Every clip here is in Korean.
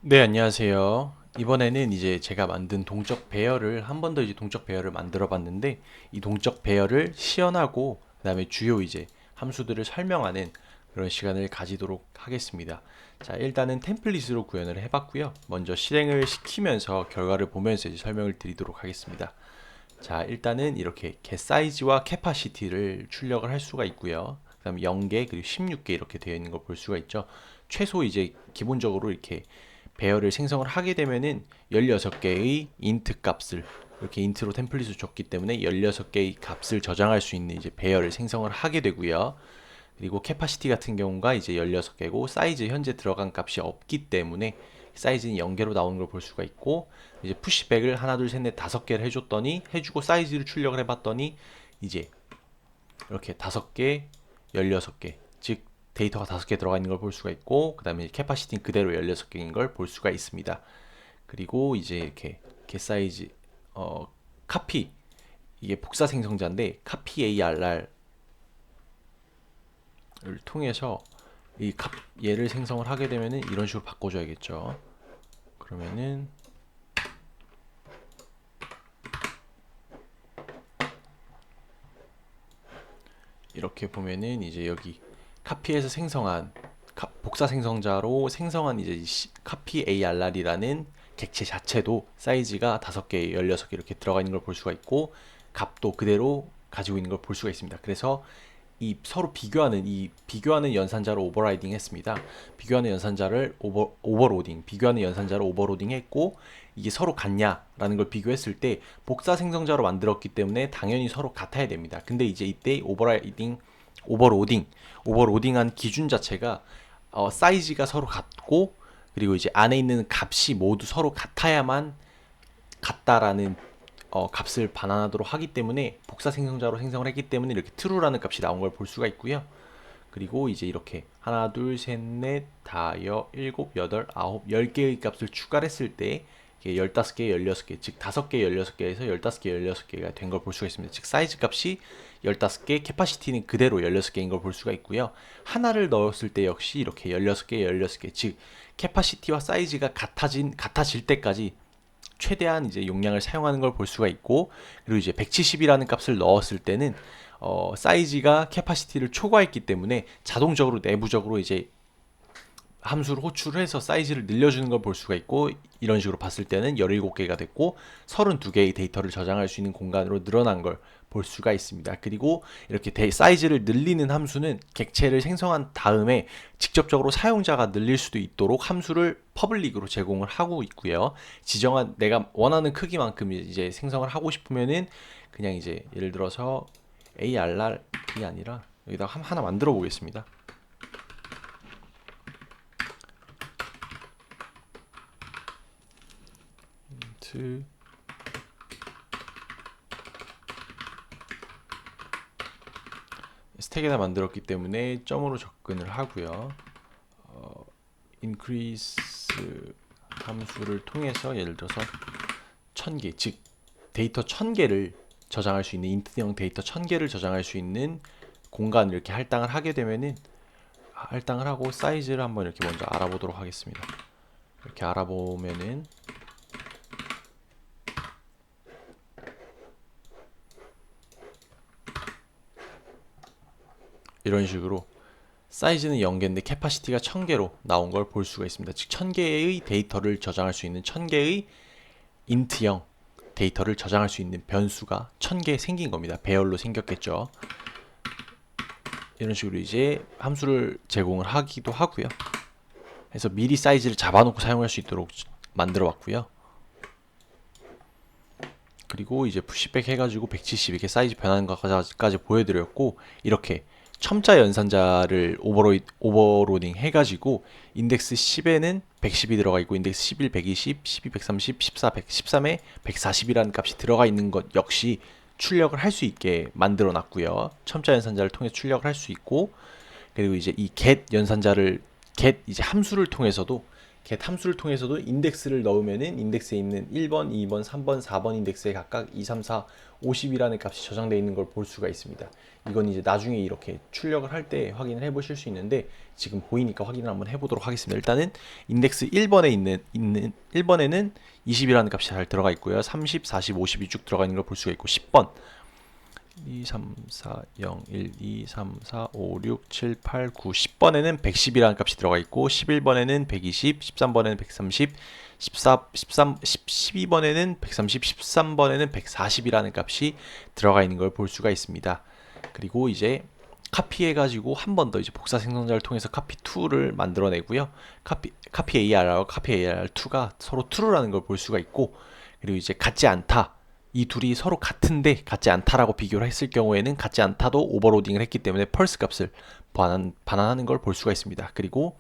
네, 안녕하세요. 이번에는 이제 제가 만든 동적 배열을 한 번 더 이제 동적 배열을 만들어 봤는데 이 동적 배열을 시연하고 그다음에 주요 이제 함수들을 설명하는 그런 시간을 가지도록 하겠습니다. 자, 일단은 템플릿으로 구현을 해봤고요. 먼저 실행을 시키면서 결과를 보면서 이제 설명을 드리도록 하겠습니다. 자, 일단은 이렇게 get 사이즈와 캐파시티를 출력을 할 수가 있고요. 그다음에 0개 그리고 16개 이렇게 되어 있는 걸 볼 수가 있죠. 최소 이제 기본적으로 이렇게 배열을 생성을 하게 되면은 16개의 인트 값을 이렇게 인트로 템플릿을 줬기 때문에 16개의 값을 저장할 수 있는 이제 배열을 생성을 하게 되고요. 그리고 캐파시티 같은 경우가 이제 16개고 사이즈 현재 들어간 값이 없기 때문에 사이즈는 0개로 나오는 걸 볼 수가 있고 이제 푸시백을 하나 둘 셋 넷 다섯 개를 해줬더니 해주고 사이즈를 출력을 해봤더니 이제 이렇게 5개, 16개 즉 데이터가 5개 들어가 있는 걸 볼 수가 있고 그 다음에 캐파시티는 그대로 16개인 걸 볼 수가 있습니다. 그리고 이제 이렇게 get 사이즈 카피 이게 복사 생성자인데 카피 ARR을 통해서 얘를 생성을 하게 되면은 이런 식으로 바꿔줘야겠죠. 그러면은 이렇게 보면은 이제 여기 카피에서 생성한 복사 생성자로 생성한 이제 카피 ARR이라는 객체 자체도 사이즈가 5개, 16개 이렇게 들어가 있는 걸 볼 수가 있고 값도 그대로 가지고 있는 걸 볼 수가 있습니다. 그래서 이 서로 비교하는 연산자로 오버라이딩 했습니다. 비교하는 연산자를 비교하는 연산자를 오버로딩 했고 이게 서로 같냐라는 걸 비교했을 때 복사 생성자로 만들었기 때문에 당연히 서로 같아야 됩니다. 근데 이제 이때 오버로딩, 오버로딩한 기준 자체가 사이즈가 서로 같고 그리고 이제 안에 있는 값이 모두 서로 같아야만 같다라는 값을 반환하도록 하기 때문에 복사 생성자로 생성을 했기 때문에 이렇게 true라는 값이 나온 걸 볼 수가 있고요. 그리고 이제 이렇게 하나, 둘, 셋, 넷, 다섯, 일곱, 여덟, 아홉, 10개의 값을 추가를 했을 때 15개, 16개, 즉 5개, 16개에서 15개, 16개가 된 걸 볼 수가 있습니다. 즉 사이즈 값이 15개, 캐파시티는 그대로 16개인 걸 볼 수가 있고요. 하나를 넣었을 때 역시 이렇게 16개, 16개, 즉 캐파시티와 사이즈가 같아질 때까지 최대한 이제 용량을 사용하는 걸 볼 수가 있고 그리고 이제 170이라는 값을 넣었을 때는 사이즈가 캐파시티를 초과했기 때문에 자동적으로 내부적으로 이제 함수를 호출을 해서 사이즈를 늘려주는 걸 볼 수가 있고 이런 식으로 봤을 때는 17개가 됐고 32개의 데이터를 저장할 수 있는 공간으로 늘어난 걸 볼 수가 있습니다. 그리고 이렇게 사이즈를 늘리는 함수는 객체를 생성한 다음에 직접적으로 사용자가 늘릴 수도 있도록 함수를 퍼블릭으로 제공을 하고 있고요. 지정한 내가 원하는 크기만큼 이제 생성을 하고 싶으면은 그냥 이제 예를 들어서 ARR이 아니라 여기다 하나 만들어 보겠습니다. 스택에다 만들었기 때문에 점으로 접근을 하고요. increase 함수를 통해서 예를 들어서 1000개, 즉 데이터 1000개를 저장할 수 있는 인트형 데이터 1000개를 저장할 수 있는 공간을 이렇게 할당을 하게 되면은 할당을 하고 사이즈를 한번 이렇게 먼저 알아보도록 하겠습니다. 이렇게 알아보면은 이런 식으로 사이즈는 0개인데 캐파시티가 1000개로 나온 걸 볼 수가 있습니다. 즉 1000개의 데이터를 저장할 수 있는 1000개의 인트형 데이터를 저장할 수 있는 변수가 1000개 생긴 겁니다. 배열로 생겼겠죠. 이런 식으로 이제 함수를 제공을 하기도 하고요. 그래서 미리 사이즈를 잡아놓고 사용할 수 있도록 만들어 왔고요. 그리고 이제 푸시백 해가지고 170 이렇게 사이즈 변하는 것까지 보여드렸고 이렇게 첨자 연산자를 오버로딩 해가지고 인덱스 10에는 110이 들어가 있고 인덱스 11, 120, 12, 130, 14, 113에 140이라는 값이 들어가 있는 것 역시 출력을 할 수 있게 만들어 놨고요. 첨자 연산자를 통해 출력을 할 수 있고 그리고 이제 이 get 연산자를 get 이제 함수를 통해서도 인덱스를 넣으면은 인덱스에 있는 1번, 2번, 3번, 4번 인덱스에 각각 2, 3, 4, 50이라는 값이 저장되어 있는 걸 볼 수가 있습니다. 이건 이제 나중에 이렇게 출력을 할 때 확인을 해 보실 수 있는데 지금 보이니까 확인을 한번 해 보도록 하겠습니다. 일단은 인덱스 1번에 있는 1번에는 20이라는 값이 잘 들어가 있고요. 30, 40, 50이 쭉 들어가 있는 걸 볼 수가 있고 10번 2, 3, 4, 0, 1, 2, 3, 4, 5, 6, 7, 8, 9, 10번에는 110이라는 값이 들어가 있고 11번에는 120, 13번에는 130, 12번에는 130, 13번에는 140이라는 값이 들어가 있는 걸 볼 수가 있습니다. 그리고 이제 카피해가지고 한 번 더 이제 복사 생성자를 통해서 카피2를 만들어내고요. 카피 ARR과 카피 ARR2가 서로 true라는 걸 볼 수가 있고 그리고 이제 같지 않다. 이 둘이 서로 같은데 같지 않다라고 비교를 했을 경우에는 같지 않다도 오버로딩을 했기 때문에 펄스 값을 반환하는 걸 볼 수가 있습니다. 그리고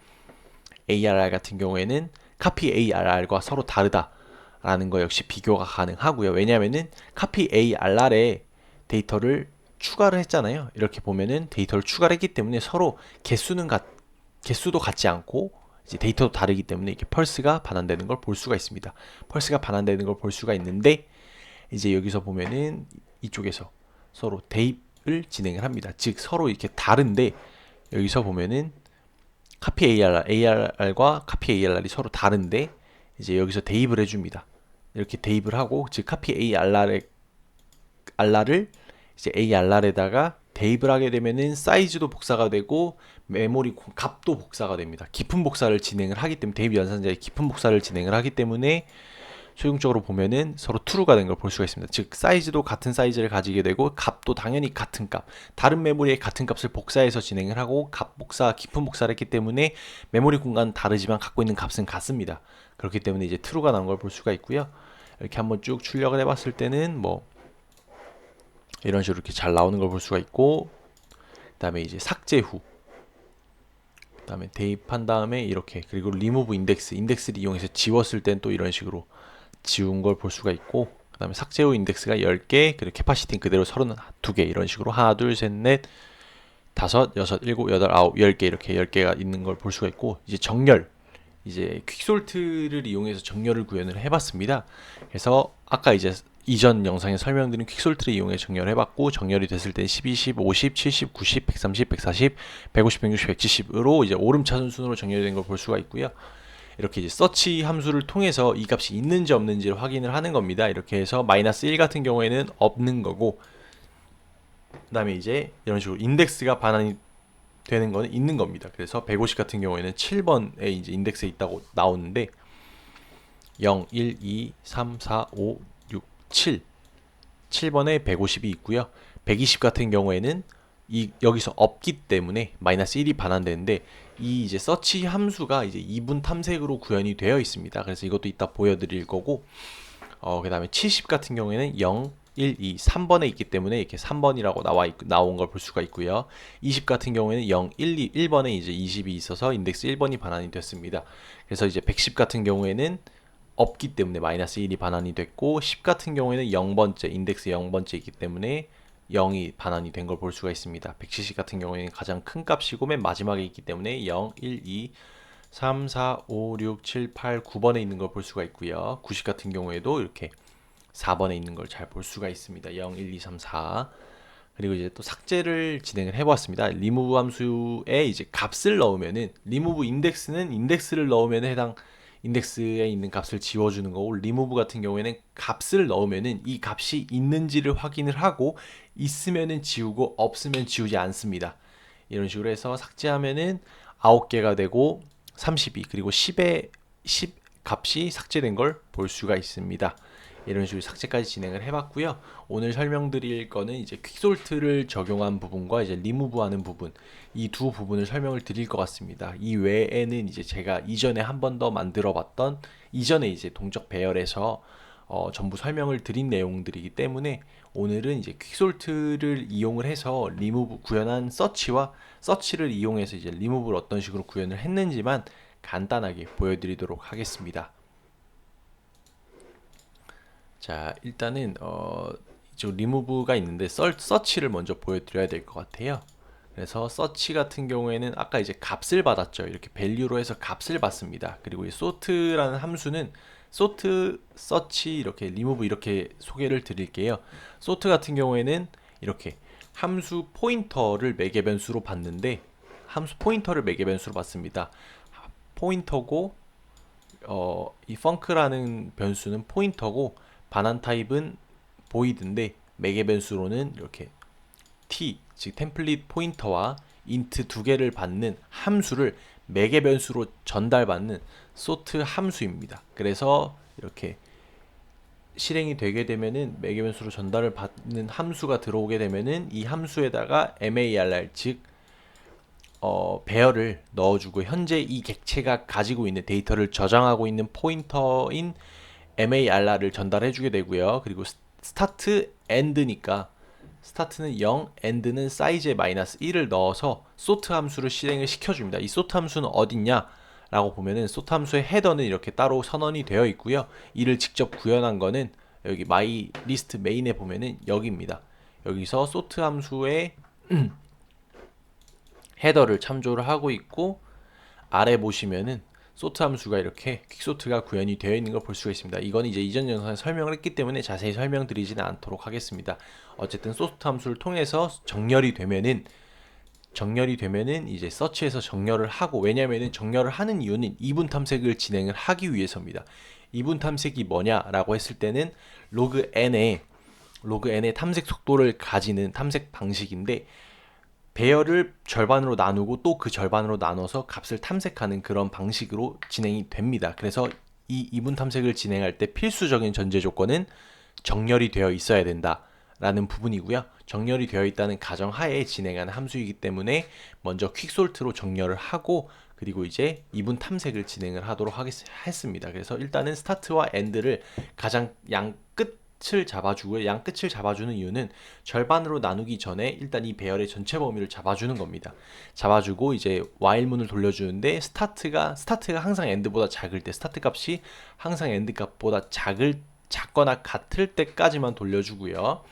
ARR 같은 경우에는 카피 ARR과 서로 다르다라는 거 역시 비교가 가능하고요. 왜냐하면은 카피 ARR에 데이터를 추가를 했잖아요. 이렇게 보면은 데이터를 추가를 했기 때문에 서로 개수도 같지 않고 이제 데이터도 다르기 때문에 이렇게 펄스가 반환되는 걸 볼 수가 있습니다. 펄스가 반환되는 걸 볼 수가 있는데 이제 여기서 보면은 이쪽에서 서로 대입을 진행을 합니다. 즉 서로 이렇게 다른데 여기서 보면은 카피 ARR과 카피 ARR이 서로 다른데 이제 여기서 대입을 해줍니다. 이렇게 대입을 하고 즉 카피 ARR을 이제 ARR에다가 대입을 하게 되면은 사이즈도 복사가 되고 메모리 값도 복사가 됩니다. 깊은 복사를 진행을 하기 때문에 대입 연산자의 깊은 복사를 진행을 하기 때문에 최종적으로 보면은 서로 true가 된 걸 볼 수가 있습니다. 즉 사이즈도 같은 사이즈를 가지게 되고 값도 당연히 같은 값, 다른 메모리에 같은 값을 복사해서 진행을 하고 깊은 복사를 했기 때문에 메모리 공간은 다르지만 갖고 있는 값은 같습니다. 그렇기 때문에 이제 true가 나온 걸 볼 수가 있고요. 이렇게 한번 쭉 출력을 해봤을 때는 뭐 이런 식으로 이렇게 잘 나오는 걸 볼 수가 있고, 그다음에 이제 삭제 후, 그다음에 대입한 다음에 이렇게, 그리고 리무브 인덱스를 이용해서 지웠을 땐 또 이런 식으로 지운 걸 볼 수가 있고, 그 다음에 삭제 후 인덱스가 10개, 그리고 캐파시티는 그대로 32개, 이런 식으로 하나, 둘, 셋, 넷, 다섯, 여섯, 일곱, 여덟, 아홉, 10개, 이렇게 10개가 있는 걸 볼 수가 있고, 이제 정렬, 이제 퀵솔트를 이용해서 정렬을 구현을 해봤습니다. 그래서 아까 이제 이전 영상에 설명드린 퀵솔트를 이용해 정렬을 해봤고, 정렬이 됐을 때 12, 10, 50, 70, 90, 130, 140, 150, 160, 170으로 이제 오름차순 순으로 정렬된 걸 볼 수가 있고요. 이렇게 이제 서치 함수를 통해서 이 값이 있는지 없는지를 확인을 하는 겁니다. 이렇게 해서 -1 같은 경우에는 없는 거고, 그 다음에 이제 이런 식으로 인덱스가 반환이 되는 거는 있는 겁니다. 그래서 150 같은 경우에는 7번에 이제 인덱스에 있다고 나오는데 0, 1, 2, 3, 4, 5, 6, 7 7번에 150이 있고요. 120 같은 경우에는 여기서 없기 때문에 -1이 반환되는데, 이 이제 서치 함수가 이제 이분 탐색으로 구현이 되어 있습니다. 그래서 이것도 이따 보여드릴 거고, 그 다음에 70 같은 경우에는 0, 1, 2, 3번에 있기 때문에 이렇게 3번이라고 나온 걸 볼 수가 있고요. 20 같은 경우에는 0, 1, 2, 1번에 이제 20이 있어서 인덱스 1번이 반환이 됐습니다. 그래서 이제 110 같은 경우에는 없기 때문에 -1이 반환이 됐고, 10 같은 경우에는 0번째, 인덱스 0번째 있기 때문에 0이 반환이 된 걸 볼 수가 있습니다. 170 같은 경우에는 가장 큰 값이고 맨 마지막에 있기 때문에 0, 1, 2, 3, 4, 5, 6, 7, 8, 9번에 있는 걸 볼 수가 있고요. 90 같은 경우에도 이렇게 4번에 있는 걸 잘 볼 수가 있습니다. 0, 1, 2, 3, 4. 그리고 이제 또 삭제를 진행을 해보았습니다. 리무브 함수에 이제 값을 넣으면은, 리무브 인덱스는 인덱스를 넣으면 해당 인덱스에 있는 값을 지워주는 거고, 리무브 같은 경우에는 값을 넣으면은 이 값이 있는지를 확인을 하고, 있으면은 지우고 없으면 지우지 않습니다. 이런 식으로 해서 삭제하면은 9개가 되고 32, 그리고 10의 10 값이 삭제된 걸 볼 수가 있습니다. 이런 식으로 삭제까지 진행을 해봤고요. 오늘 설명드릴 거는 이제 퀵솔트를 적용한 부분과 이제 리무브하는 부분, 이 두 부분을 설명을 드릴 것 같습니다. 이 외에는 이제 제가 이전에 한 번 더 만들어봤던, 이전에 이제 동적 배열에서 전부 설명을 드린 내용들이기 때문에 오늘은 이제 퀵솔트를 이용을 해서 리무브 구현한 서치를 이용해서 이제 리무브를 어떤 식으로 구현을 했는지만 간단하게 보여드리도록 하겠습니다. 자, 일단은 이쪽 리무브가 있는데 서치를 먼저 보여드려야 될 것 같아요. 그래서 서치 같은 경우에는 아까 이제 값을 받았죠. 이렇게 밸류로 해서 값을 받습니다. 그리고 이 sort라는 함수는 sort, search, 이렇게 remove 이렇게 소개를 드릴게요. sort 같은 경우에는 이렇게 함수 포인터를 매개 변수로 받는데, 함수 포인터를 매개 변수로 받습니다. 포인터고 이 func라는 변수는 포인터고 반환 타입은 void인데 매개 변수로는 이렇게 t, 즉 템플릿 포인터와 int 두 개를 받는 함수를 매개 변수로 전달받는 sort 함수입니다. 그래서 이렇게 실행이 되게 되면은 매개 변수로 전달을 받는 함수가 들어오게 되면은 이 함수에다가 marr, 즉 배열을 넣어주고 현재 이 객체가 가지고 있는 데이터를 저장하고 있는 포인터인 marr을 전달해주게 되고요. 그리고 start end니까 스타트는 0, end는 size의 마이너스 1을 넣어서 sort 함수를 실행을 시켜줍니다. 이 sort 함수는 어딨냐? 라고 보면은 sort 함수의 헤더는 이렇게 따로 선언이 되어 있고요. 이를 직접 구현한 거는 여기 my list main에 보면은 여기입니다. 여기서 sort 함수의 헤더를 참조를 하고 있고, 아래 보시면은 sort 함수가 이렇게 퀵소트가 구현이 되어 있는 걸 볼 수가 있습니다. 이건 이제 이전 영상에 설명을 했기 때문에 자세히 설명드리지는 않도록 하겠습니다. 어쨌든 sort 함수를 통해서 정렬이 되면은 이제 search에서 정렬을 하고, 왜냐면은 정렬을 하는 이유는 이분 탐색을 진행을 하기 위해서입니다. 이분 탐색이 뭐냐라고 했을 때는 log n의 탐색 속도를 가지는 탐색 방식인데, 배열을 절반으로 나누고 또 그 절반으로 나눠서 값을 탐색하는 그런 방식으로 진행이 됩니다. 그래서 이 이분 탐색을 진행할 때 필수적인 전제 조건은 정렬이 되어 있어야 된다 라는 부분이고요. 정렬이 되어 있다는 가정하에 진행하는 함수이기 때문에 먼저 퀵솔트로 정렬을 하고, 그리고 이제 이분 탐색을 진행을 하도록 했습니다. 그래서 일단은 스타트와 엔드를 가장 양 끝을 잡아주고요. 양 끝을 잡아주는 이유는 절반으로 나누기 전에 일단 이 배열의 전체 범위를 잡아주는 겁니다. 잡아주고 이제 while문을 돌려주는데, 스타트가 항상 end보다 작을 때, 스타트 값이 항상 end 값보다 작거나 같을 때까지만 돌려주고요.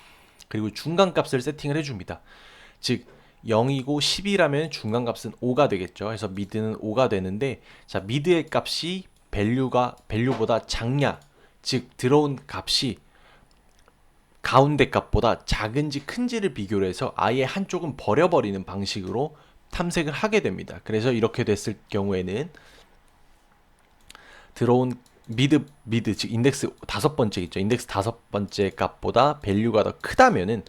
그리고 중간값을 세팅을 해줍니다. 즉 0이고 10이라면 중간값은 5가 되겠죠. 그래서 미드는 5가 되는데, 자, 미드의 값이 밸류보다 작냐, 즉 들어온 값이 가운데 값보다 작은지 큰지를 비교를 해서 아예 한쪽은 버려버리는 방식으로 탐색을 하게 됩니다. 그래서 이렇게 됐을 경우에는 들어온 미드 즉 인덱스 다섯 번째 있죠. 인덱스 다섯 번째 값보다 밸류가 더 크다면은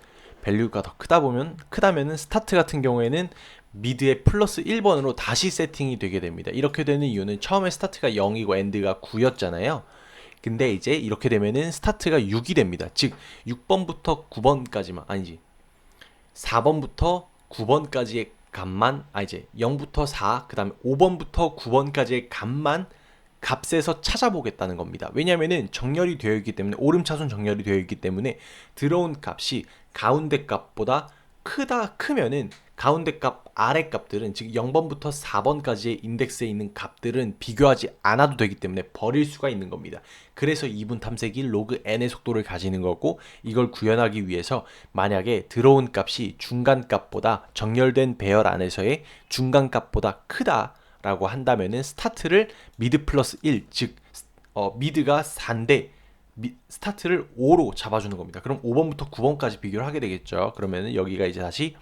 스타트 같은 경우에는 미드의 플러스 1번으로 다시 세팅이 되게 됩니다. 이렇게 되는 이유는 처음에 스타트가 0이고 엔드가 9였잖아요. 근데 이제 이렇게 되면은 스타트가 6이 됩니다. 즉 6번부터 9번까지만, 아니지, 4번부터 9번까지의 값만, 이제 0부터 4, 그 다음에 5번부터 9번까지의 값에서 찾아보겠다는 겁니다. 왜냐면은 정렬이 되어 있기 때문에, 오름차순 정렬이 되어 있기 때문에 들어온 값이 가운데 값보다 크면은 가운데 값 아래 값들은, 즉 0번부터 4번까지의 인덱스에 있는 값들은 비교하지 않아도 되기 때문에 버릴 수가 있는 겁니다. 그래서 이분 탐색이 log n의 속도를 가지는 거고, 이걸 구현하기 위해서 만약에 들어온 값이 중간 값보다, 정렬된 배열 안에서의 중간 값보다 크다 라고 한다면은 스타트를 미드 플러스 1, 즉 미드가 4인데 스타트를 5로 잡아주는 겁니다. 그럼 5번부터 9번까지 비교를 하게 되겠죠. 그러면은 여기가 이제 다시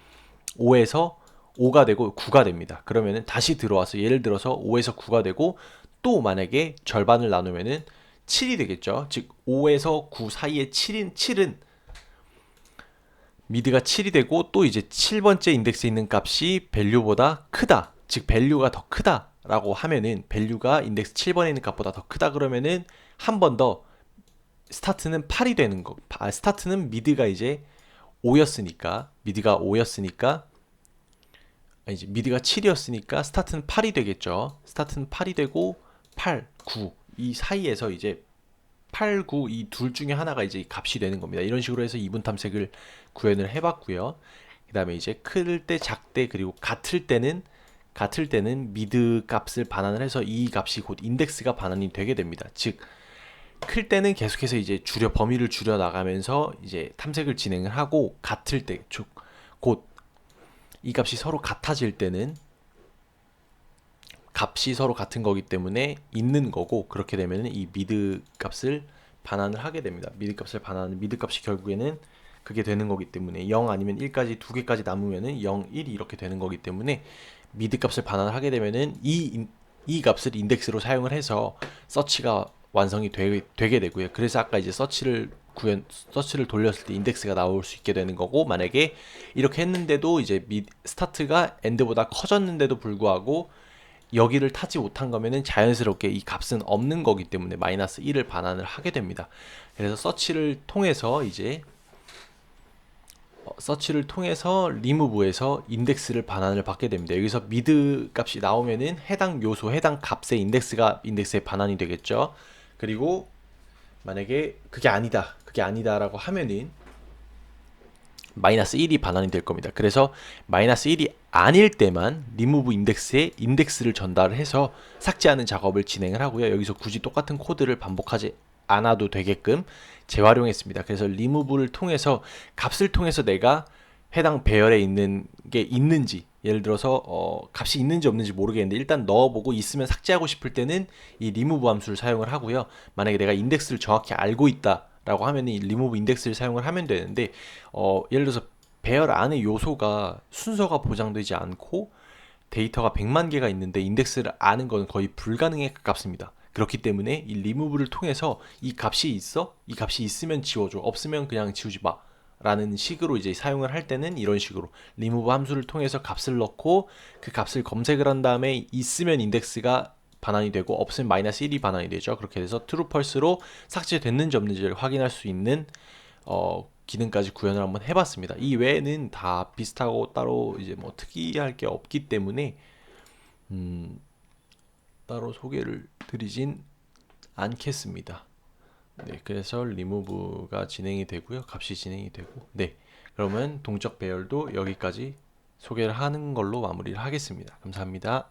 5에서 5가 되고 9가 됩니다. 그러면은 다시 들어와서, 예를 들어서 5에서 9가 되고, 또 만약에 절반을 나누면은 7이 되겠죠. 즉 5에서 9 사이에 7은 미드가 7이 되고, 또 이제 7번째 인덱스에 있는 값이 밸류보다 크다, 즉 밸류가 더 크다 라고 하면은, 밸류가 인덱스 7번에 있는 값보다 더 크다 그러면은 한 번 더 스타트는 8이 되는 거. 스타트는 미드가 5였으니까 이제 미드가 7이었으니까 스타트는 8이 되겠죠. 스타트는 8이 되고 8, 9 이 사이에서 이제 8, 9 이 둘 중에 하나가 이제 값이 되는 겁니다. 이런 식으로 해서 이분 탐색을 구현을 해봤고요. 그 다음에 이제 클 때, 작때, 그리고 같을 때는 미드 값을 반환을 해서 이 값이 곧 인덱스가 반환이 되게 됩니다. 즉 클 때는 계속해서 이제 범위를 줄여 나가면서 이제 탐색을 진행을 하고, 같을 때 곧 이 값이 서로 같아질 때는 값이 서로 같은 거기 때문에 있는 거고, 그렇게 되면 이 미드 값을 반환을 하게 됩니다. 미드 값을 반환하는 미드 값이 결국에는 그게 되는 거기 때문에 0 아니면 1까지 두 개까지 남으면은 0, 1이 이렇게 되는 거기 때문에 미드 값을 반환을 하게 되면은 이 값을 인덱스로 사용을 해서 서치가 완성이 되게 되고요. 그래서 아까 이제 서치를 돌렸을 때 인덱스가 나올 수 있게 되는 거고, 만약에 이렇게 했는데도 이제 스타트가 엔드보다 커졌는데도 불구하고 여기를 타지 못한 거면은 자연스럽게 이 값은 없는 거기 때문에 마이너스 1을 반환을 하게 됩니다. 그래서 서치를 통해서 리무브에서 인덱스를 반환을 받게 됩니다. 여기서 미드 값이 나오면은 해당 요소, 해당 값의 인덱스에 반환이 되겠죠. 그리고 만약에 그게 아니다라고 하면은 마이너스 1이 반환이 될 겁니다. 그래서 마이너스 1이 아닐 때만 리무브 인덱스에 인덱스를 전달을 해서 삭제하는 작업을 진행을 하고요. 여기서 굳이 똑같은 코드를 반복하지 않아도 되게끔 재활용했습니다. 그래서 리무브를 통해서 값을 통해서 내가 해당 배열에 있는 게 있는지, 예를 들어서 값이 있는지 없는지 모르겠는데 일단 넣어보고 있으면 삭제하고 싶을 때는 이 리무브 함수를 사용을 하고요. 만약에 내가 인덱스를 정확히 알고 있다 라고 하면 이 리무브 인덱스를 사용을 하면 되는데, 예를 들어서 배열 안에 요소가 순서가 보장되지 않고 데이터가 100만 개가 있는데 인덱스를 아는 건 거의 불가능에 가깝습니다. 그렇기 때문에 이 리무브를 통해서 이 값이 있으면 지워줘, 없으면 그냥 지우지 마 라는 식으로 이제 사용을 할 때는 이런 식으로 리무브 함수를 통해서 값을 넣고 그 값을 검색을 한 다음에 있으면 인덱스가 반환이 되고 없으면 마이너스 1이 반환이 되죠. 그렇게 돼서 true, false로 삭제됐는지 없는지를 확인할 수 있는 기능까지 구현을 한번 해봤습니다. 이 외에는 다 비슷하고 따로 이제 뭐 특이할 게 없기 때문에 따로 소개를 드리진 않겠습니다. 네, 그래서 리무브가 진행이 되고요. 값이 진행이 되고, 네, 그러면 동적 배열도 여기까지 소개를 하는 걸로 마무리를 하겠습니다. 감사합니다.